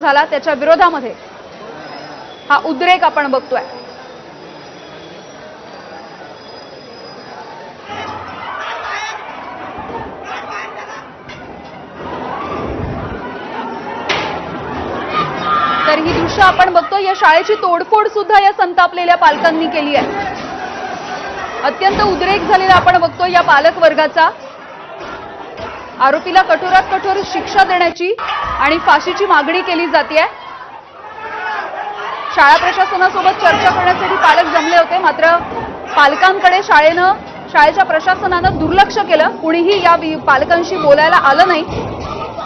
झाला त्याच्या विरोधामध्ये हा उद्रेक आपण बघतोय। तर ही दृश्य आपण बघतो, या शाळेची तोडफोड सुद्धा या संतापलेल्या पालकांनी केली आहे। अत्यंत उद्रेक झालेला आपण बघतो या पालक वर्गाचा। आरोपीला कठोरात कठोर शिक्षा देण्याची आणि फाशीची मागणी केली जाते। शाळा प्रशासनासोबत चर्चा करण्यासाठी पालक जमले होते, मात्र पालकांकडे शाळेच्या प्रशासनानं दुर्लक्ष केलं। कुणीही या पालकांशी बोलायला आलं नाही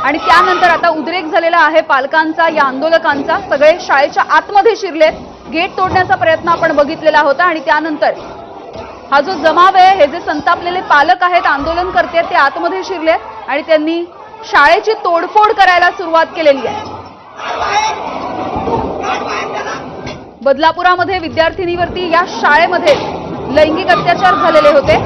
आणि त्यानंतर आता उद्रेक झालेला आहे पालकांचा, या आंदोलकांचा। सगळे शाळेच्या आतमध्ये शिरलेत, गेट तोडण्याचा प्रयत्न आपण बघितलेला होता आणि त्यानंतर हा जो जमाव आहे, हे जे संतापलेले पालक आहेत, आंदोलन करतात, ते आतमध्ये शिरलेत आणि त्यांनी शाळेची तोडफोड करायला सुरुवात केलेली आहे। बदलापुरामध्ये विद्यार्थिनीवरती या शाळेमध्ये लैंगिक अत्याचार झालेले होते।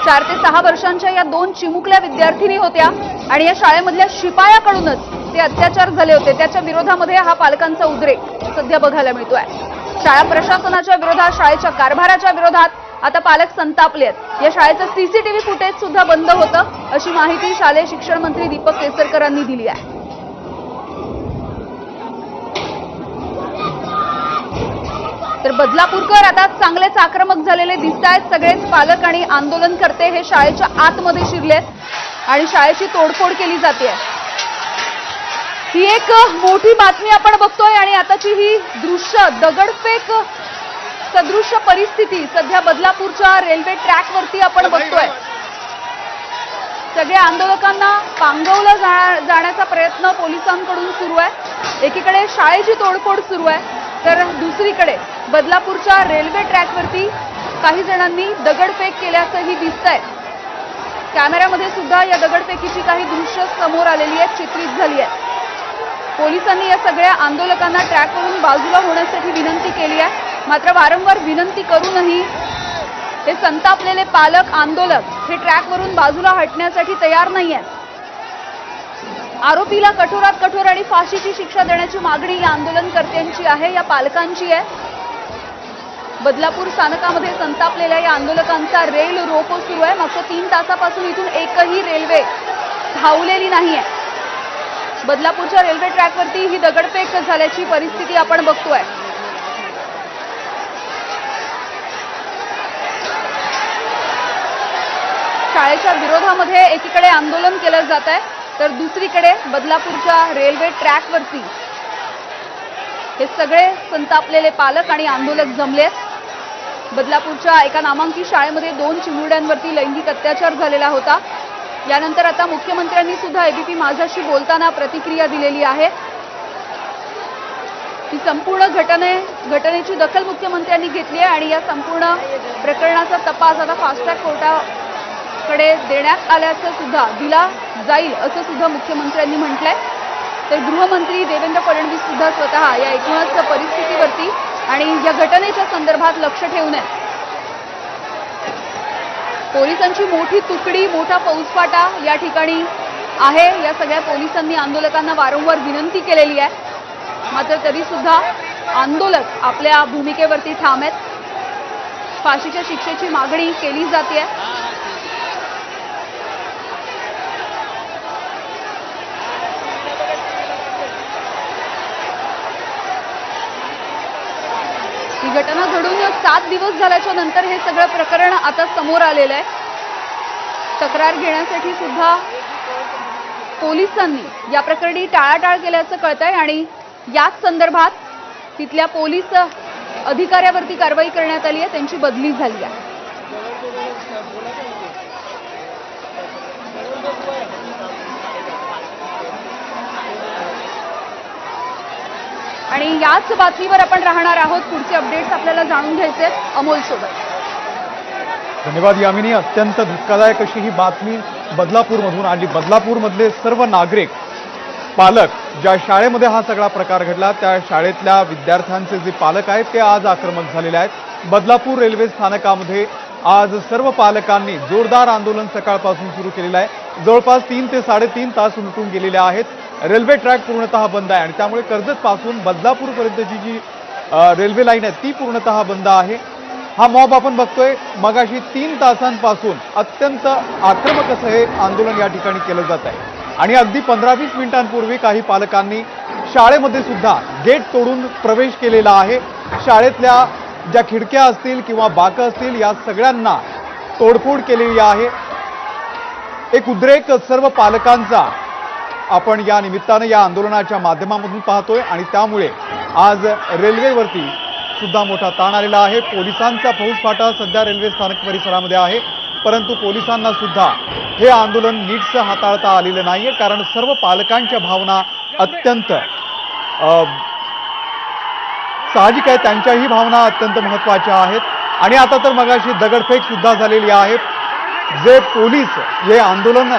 4 ते 6 वर्षांच्या या 2 चिमुकल्या विद्यार्थिनी होत्या आणि या शाळेमधल्या शिपायाकडूनच ते अत्याचार झाले होते। त्याच्या विरोधामध्ये हा पालकांचा उद्रेक सध्या बघायला मिळतोय। शाळा प्रशासनाच्या विरोधात, शाळेच्या कारभाराच्या विरोधात आता पालक संतापले आहेत। या शाळेचं सीसीटीव्ही फुटेज सुद्धा बंद होतं, अशी माहिती शालेय शिक्षण मंत्री दीपक केसरकरांनी दिली आहे। तर बदलापूरकर आता चांगलेच आक्रमक झालेले दिसतायत। सगळेच पालक आणि आंदोलनकर्ते हे शाळेच्या आतमध्ये शिरलेत आणि शाळेची तोडफोड केली जाते। ही एक मोठी बातमी आपण बघतोय आणि आताची ही दृश्य, दगडफेक सदृश्य परिस्थिती सध्या बदलापूरच्या रेल्वे ट्रॅकवरती आपण बघतोय। सगळ्या आंदोलकांना पांगवलं जाण्याचा प्रयत्न पोलिसांकडून सुरू आहे। एकीकडे शाळेची तोडफोड सुरू आहे, तर दुसरीकडे बदलापूरच्या रेल्वे ट्रॅकवरती काही जणांनी दगडफेक केल्याचंही दिसतंय। कॅमेऱ्यामध्ये सुद्धा या दगडफेकीची काही दृश्य समोर आलेली आहेत, चित्रित झाली आहेत। पोलिसांनी या सगळ्या आंदोलकांना ट्रॅकवरून बाजूला होण्यासाठी विनंती केली आहे, मात्र वारंवार विनंती करूनही हे संतापलेले पालक, आंदोलक हे ट्रॅकवरून बाजूला हटण्यासाठी तयार नाहीये। आरोपीला कठोरात कठोर आणि फाशीची शिक्षा देण्याची मागणी या आंदोलनकर्त्यांची आहे, या पालकांची आहे। बदलापूर स्थानकामध्ये संतापलेल्या या आंदोलकांचा रेल रोको सुरू आहे। मागच्या 3 तासापासून इथून एकही रेल्वे धावलेली नाहीये। बदलापूरच्या रेल्वे ट्रॅकवरती ही दगडफेक झाल्याची परिस्थिती आपण बघतोय। शाळेच्या विरोधामध्ये एकीकडे आंदोलन केलं जात आहे, तर दुसरीकडे बदलापूरच्या रेल्वे ट्रॅकवरती हे सगळे संतापलेले पालक आणि आंदोलक जमलेत। बदलापूरच्या एका नामांकित शाळेमध्ये 2 चिमुरड्यांवरती लैंगिक अत्याचार झालेला होता। यानंतर आता मुख्यमंत्र्यांनी सुद्धा एबीपी माझाशी बोलताना प्रतिक्रिया दिलेली आहे। ही संपूर्ण घटनेची दखल मुख्यमंत्र्यांनी घेतली आहे आणि या संपूर्ण प्रकरणाचा तपास आता फास्ट ट्रॅक कोर्टाकडे देण्यात आल्याचं सुद्धा दिला जाईल असं सुद्धा मुख्यमंत्र्यांनी म्हटलंय। तर गृहमंत्री देवेंद्र फडणवीस सुद्धा स्वतः या एकूणच परिस्थितीवरती आणि या घटनेच्या संदर्भात लक्ष ठेवून आहे। पोलिसांची मोठी तुकडी, मोठा फौजफाटा या ठिकाणी आहे। या सगळ्या पोलिसांनी आंदोलकांना वारंवार विनंती केलेली आहे, मात्र तरी सुद्धा आंदोलक आपल्या भूमिकेवरती ठाम आहेत। फाशीच्या शिक्षेची मागणी केली जाते। ही घटना घडून 7 दिवस झाल्याच्या नंतर हे सगळं प्रकरण आता समोर आलेलं आहे। तक्रार घेण्यासाठी सुद्धा पोलिसांनी या प्रकरणी टाळाटाळ केल्याचं कळतंय आणि याच संदर्भात तिथल्या पोलीस अधिकाऱ्यावरती कारवाई करण्यात आली आहे, त्यांची बदली झाली आहे। आणि याच बातमीवर आपण राहणार आहोत। पुढचे अपडेट्स आपल्याला जाणून घ्यायचे आहेत अमोल सोबत। धन्यवाद यामिनी। अत्यंत धक्कादायक अशी ही बातमी बदलापूरमधून आली। बदलापूरमधले सर्व नागरिक, पालक, ज्या शाळेमध्ये हा सगळा प्रकार घडला त्या शाळेतल्या विद्यार्थ्यांचे जे पालक आहेत ते आज आक्रमक झालेले आहेत। बदलापूर रेल्वे स्थानकामध्ये आज सर्व पालकांनी जोरदार आंदोलन सकाळपासून सुरू केलेलं आहे। जवळपास 3 ते 3.5 तास उलटून गेलेले आहेत। रेल्वे ट्रॅक पूर्णतः बंद आहे आणि त्यामुळे कर्जत पासून बदलापूर पर्यंतची जी रेल्वे लाईन आहे ती पूर्णतः बंद आहे। हा मॉब आपण बघतोय, मगाशी 3 तासांपासून अत्यंत आक्रमक असं हे आंदोलन या ठिकाणी केलं जात आहे आणि अगदी 15-20 मिनिटांपूर्वी काही पालकांनी शाळेमध्ये सुद्धा गेट तोडून प्रवेश केलेला आहे। शाळेतल्या ज्या खिडक्या असतील किंवा बाकं असतील या सगळ्यांना तोडफोड केलेली आहे। एक उद्रेक सर्व पालकांचा आपण या निमित्तानं या आंदोलनाच्या माध्यमामधून पाहतोय आणि त्यामुळे आज रेल्वेवरती सुद्धा मोठा ताण आलेला आहे। पोलिसांचा फौजफाटा सध्या रेल्वे स्थानक परिसरामध्ये आहे, परंतु पोलिसांना सुद्धा हे आंदोलन नीटसं हाताळता आलेलं नाहीये, कारण सर्व पालकांच्या भावना अत्यंत साहजिक आहे, त्यांच्याही भावना अत्यंत महत्वाच्या आहेत। आणि आता तर मगाशी दगडफेक सुद्धा झालेली आहे। जे पोलीस हे आंदोलन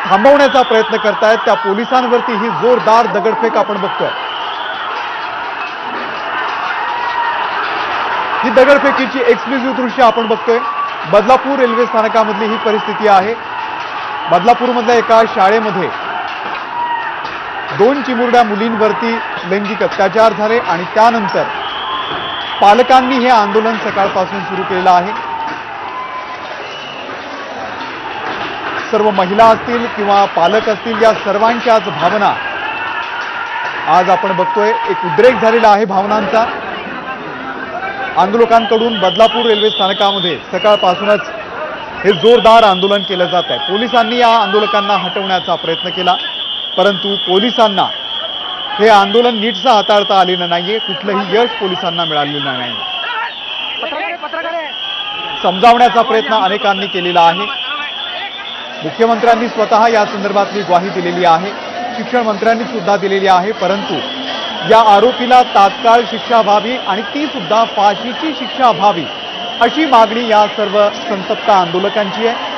थांबवण्याचा प्रयत्न करतायत त्या पोलिसांवरती ही जोरदार दगडफेक आपण बघतोय। ही दगडफेकीची एक्सक्लुझिव्ह दृश्य आपण बघतोय। बदलापूर रेल्वे स्थानकामधली ही परिस्थिती आहे। बदलापूरमधल्या एका शाळेमध्ये 2 चिमुरड्या मुलींवरती लैंगिक अत्याचार झाले आणि त्यानंतर पालकांनी हे आंदोलन सकाळपासून सुरू केलेलं आहे। सर्व महिला असतील किंवा पालक असतील या सर्वांच्याच भावना आज आपण बघतोय। एक उद्रेक झालेला आहे भावनांचा। आंदोलकांकडून बदलापूर रेल्वे स्थानकामध्ये सकाळपासूनच हे जोरदार आंदोलन केलं जात आहे। पोलिसांनी या आंदोलकांना हटवण्याचा प्रयत्न केला, परंतु पोलिसांना हे आंदोलन नीटसं हाताळता आलेलं नाहीये, कुठलंही यश पोलिसांना मिळालेलं नाही। समजावण्याचा प्रयत्न अनेकांनी केलेला आहे। मुख्यमंत्र्यांनी स्वतः या संदर्भातली ग्वाही दिलेली आहे, शिक्षण मंत्र्यांनी सुद्धा दिलेली आहे, परंतु या आरोपीला तात्काळ शिक्षा व्हावी आणि ती सुद्धा फाशीची शिक्षा व्हावी अशी मागणी या सर्व संतप्त आंदोलकांची आहे।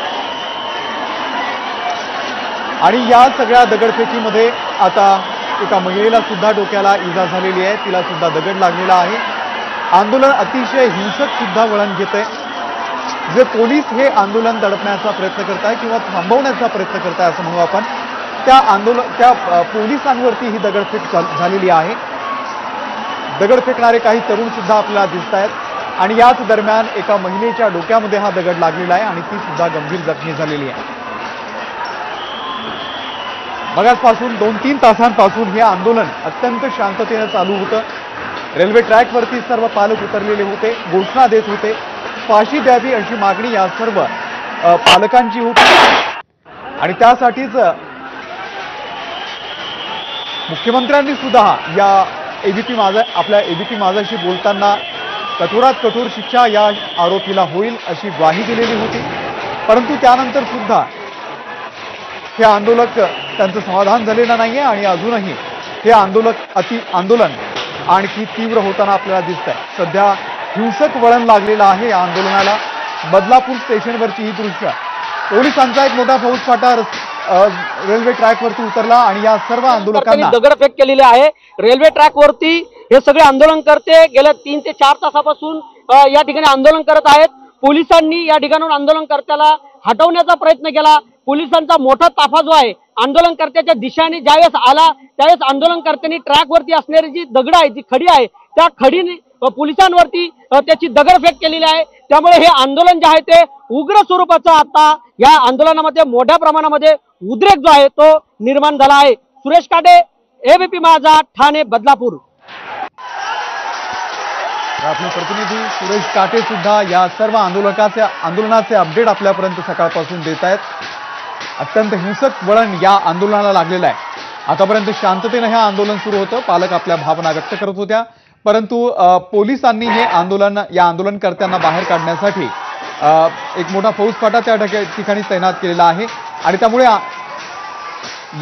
आणि या सगळ्या दगडफेकीमध्ये आता एका महिलेला सुद्धा डोक्याला इजा झालेली आहे, तिला सुद्धा दगड लागलेला आहे। आंदोलन अतिशय हिंसक सुद्धा वळण घेतंय। जे पोलीस हे आंदोलन दडपण्याचा प्रयत्न करताय किंवा थांबवण्याचा प्रयत्न करताय असं म्हणू आपण, त्या पोलिसांवरती ही दगडफेक झालेली आहे। दगड फेकणारे काही तरुण सुद्धा आपल्याला दिसत आहेत आणि याच दरम्यान एका महिलेच्या डोक्यामध्ये हा दगड लागलेला आहे आणि ती सुद्धा गंभीर जखमी झालेली आहे। मगाचपासून 2-3 तासांपासून हे आंदोलन अत्यंत शांततेने चालू होतं। रेल्वे ट्रॅकवरती सर्व पालक उतरलेले होते, घोषणा देत होते, फाशी द्यावी अशी मागणी या सर्व पालकांची होती आणि त्यासाठीच मुख्यमंत्र्यांनी सुद्धा या आपल्या एबीपी माझाशी बोलताना कठोरात कठोर शिक्षा या आरोपीला होईल अशी ग्वाही दिलेली होती, परंतु त्यानंतर सुद्धा हे आंदोलक त्यांचं समाधान झालेलं नाहीये आणि अजूनही हे आंदोलन आणखी तीव्र होताना आपल्याला दिसत आहे। सध्या हिंसक वळण लागलेलं आहे या आंदोलनाला। बदलापूर स्टेशनवरची ही दृश्य, पोलिसांचा एक मोठा फौजफाटा रेल्वे ट्रॅकवरती उतरला आणि या सर्व आंदोलकांना दगडफेक केलेली आहे। रेल्वे ट्रॅकवरती हे सगळे आंदोलनकर्ते गेल्या 3 ते 4 तासापासून या ठिकाणी आंदोलन करत आहेत। पोलिसांनी या ठिकाणाहून आंदोलनकर्त्याला हटवण्याचा प्रयत्न केला। पोलिसांचा मोठा ताफा जो आहे आंदोलनकर्त्याच्या दिशेने ज्यावेळेस आला त्यावेळेस आंदोलनकर्त्यांनी ट्रॅकवरती असणारी जी दगड आहे, जी खडी आहे, त्या खडीने पोलिसांवरती त्याची दगडफेक केलेली आहे। त्यामुळे हे आंदोलन जे आहे ते उग्र स्वरूपाचं आता या आंदोलनामध्ये मोठ्या प्रमाणामध्ये उद्रेक जो आहे तो निर्माण झाला आहे। सुरेश काटे, एबीपी माझा, ठाणे, बदलापूर। आपले प्रतिनिधी सुरेश काटे सुद्धा या सर्व आंदोलनाचे अपडेट आपल्यापर्यंत सकाळपासून देत आहेत। अत्यंत हिंसक वळण या आंदोलनाला लागलेलं आहे। आतापर्यंत शांततेने हे आंदोलन सुरू होतं, पालक आपल्या भावना व्यक्त करत होत्या, परंतु पोलिसांनी हे आंदोलनकर्त्यांना बाहेर काढण्यासाठी एक मोठा फौजफाटा त्या ठिकाणी तैनात केलेला आहे आणि त्यामुळे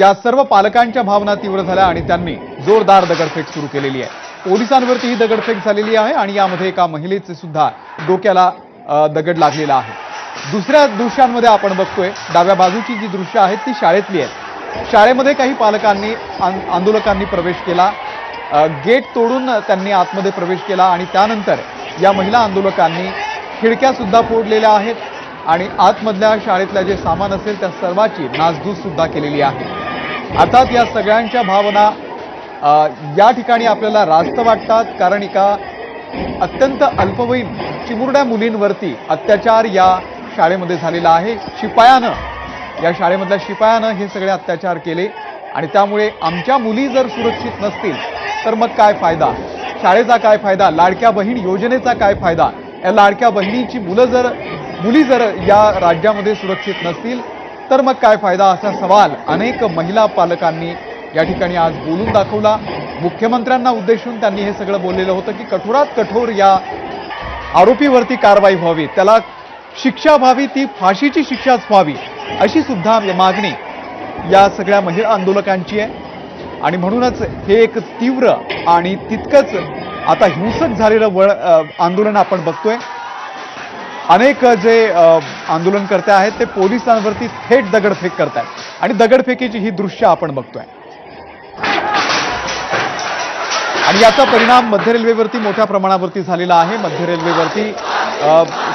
या सर्व पालकांच्या भावना तीव्र झाल्या आणि त्यांनी जोरदार दगडफेक सुरू केलेली आहे। पोलिसांवरती ही दगडफेक झालेली आहे आणि यामध्ये एका महिलेचे सुद्धा डोक्याला दगड लागलेला आहे। दुसऱ्या दृश्यांमध्ये आपण बघतोय, डाव्या बाजूची जी दृश्य आहेत ती शाळेतली आहेत। शाळेमध्ये काही आंदोलकांनी प्रवेश केला, गेट तोडून त्यांनी आतमध्ये प्रवेश केला आणि त्यानंतर या महिला आंदोलकांनी खिडक्या सुद्धा फोडलेल्या आहेत आणि आतमधल्या शाळेतल्या जे सामान असेल त्या सर्वाची नासधूस सुद्धा केलेली आहे। अर्थात या सगळ्यांच्या भावना या ठिकाणी आपल्याला रास्त वाटतात, कारण एका अत्यंत अल्पवयीन चिमुरड्या मुलींवरती अत्याचार या शाळेमध्ये झालेला आहे. या शाळेमधल्या शिपायानं हे सगळे अत्याचार केले आणि त्यामुळे आमच्या मुली जर सुरक्षित नसतील तर मग काय फायदा, शाळेचा काय फायदा, लाडक्या बहीण योजनेचा काय फायदा, या लाडक्या बहिणीची मुली जर या राज्यामध्ये सुरक्षित नसतील तर मग काय फायदा, असा सवाल अनेक महिला पालकांनी या ठिकाणी आज बोलून दाखवला. मुख्यमंत्र्यांना उद्देशून त्यांनी हे सगळं बोललेलं होतं की कठोरात कठोर या आरोपीवरती कारवाई व्हावी, त्याला शिक्षा व्हावी, ती फाशीची शिक्षाच व्हावी, अशी सुद्धा मागणी या सगळ्या महिला आंदोलकांची आहे. आणि म्हणूनच हे एक तीव्र आणि तितकंच आता हिंसक झालेलं आंदोलन आपण बघतोय. अनेक जे आंदोलनकर्ते आहेत ते पोलिसांवरती थेट दगडफेक करतायत आणि दगडफेकीची ही दृश्य आपण बघतोय. आणि याचा परिणाम मध्य रेल्वेवरती मोठ्या प्रमाणावरती झालेला आहे. मध्य रेल्वेवरती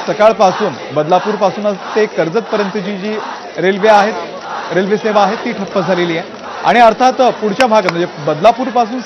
सकाळपासून बदलापूरपासूनच ते कर्जतपर्यंतची जी रेल्वे सेवा आहे ती ठप्प झालेली आहे. आणि अर्थात पुढच्या भागात म्हणजे बदलापूरपासून